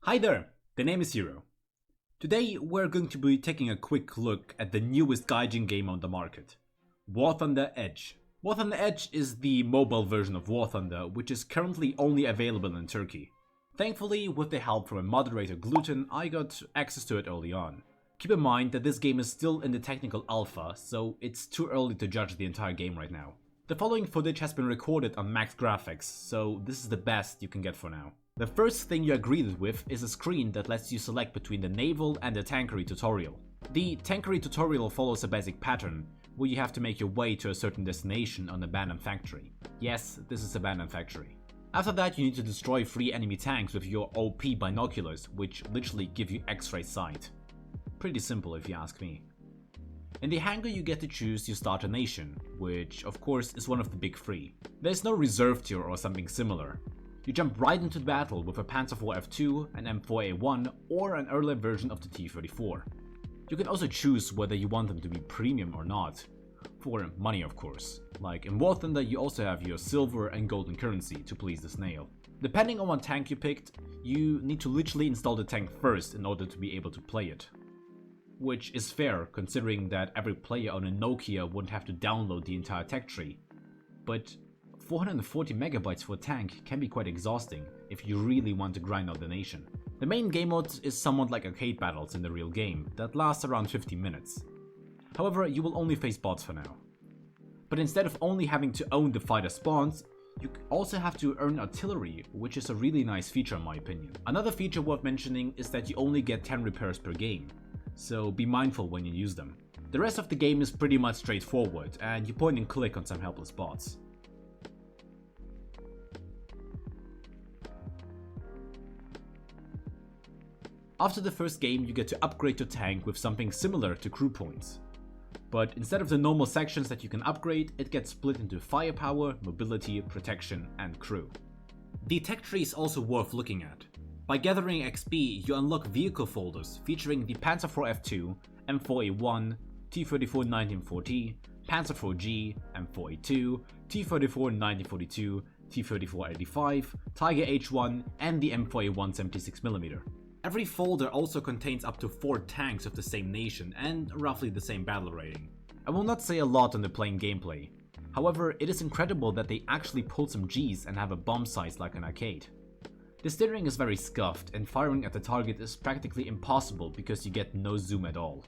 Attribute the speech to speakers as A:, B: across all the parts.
A: Hi there, the name is Zero. Today we're going to be taking a quick look at the newest Gaijin game on the market, War Thunder Edge. War Thunder Edge is the mobile version of War Thunder, which is currently only available in Turkey. Thankfully, with the help from a moderator Gluten, I got access to it early on. Keep in mind that this game is still in the technical alpha, so it's too early to judge the entire game right now. The following footage has been recorded on max graphics, so this is the best you can get for now. The first thing you are greeted with is a screen that lets you select between the naval and the tankery tutorial. The tankery tutorial follows a basic pattern, where you have to make your way to a certain destination on an abandoned factory. Yes, this is abandoned factory. After that, you need to destroy 3 enemy tanks with your OP binoculars, which literally give you X-ray sight. Pretty simple if you ask me. In the hangar you get to choose your starter nation, which of course is one of the big 3. There's no reserve tier or something similar. You jump right into the battle with a Panzer IV F2, an M4A1 or an earlier version of the T-34. You can also choose whether you want them to be premium or not. For money of course. Like in War Thunder you also have your silver and golden currency to please the snail. Depending on what tank you picked, you need to literally install the tank first in order to be able to play it. Which is fair considering that every player on a Nokia wouldn't have to download the entire tech tree. But 440 megabytes for a tank can be quite exhausting if you really want to grind out the nation. The main game mode is somewhat like arcade battles in the real game that lasts around 15 minutes. However, you will only face bots for now. But instead of only having to own the fighter spawns, you also have to earn artillery, which is a really nice feature in my opinion. Another feature worth mentioning is that you only get 10 repairs per game, so be mindful when you use them. The rest of the game is pretty much straightforward and you point and click on some helpless bots. After the first game you get to upgrade your tank with something similar to crew points. But instead of the normal sections that you can upgrade, it gets split into firepower, mobility, protection and crew. The tech tree is also worth looking at. By gathering XP you unlock vehicle folders featuring the Panzer IV F2, M4A1, T-34-1940, Panzer IV-G, M4A2, T-34 1942, T-34-85, Tiger H1 and the M4A1 76mm. Every folder also contains up to 4 tanks of the same nation and roughly the same battle rating. I will not say a lot on the plain gameplay. However, it is incredible that they actually pulled some Gs and have a bomb size like an arcade. The steering is very scuffed and firing at the target is practically impossible because you get no zoom at all.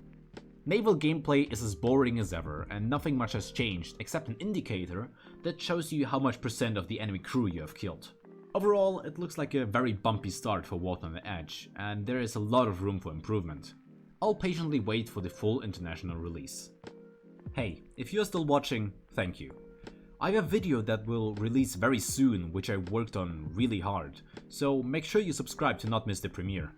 A: Naval gameplay is as boring as ever and nothing much has changed except an indicator that shows you how much % of the enemy crew you have killed. Overall, it looks like a very bumpy start for War Thunder Edge, and there is a lot of room for improvement. I'll patiently wait for the full international release. Hey, if you're still watching, thank you. I have a video that will release very soon which I worked on really hard, so make sure you subscribe to not miss the premiere.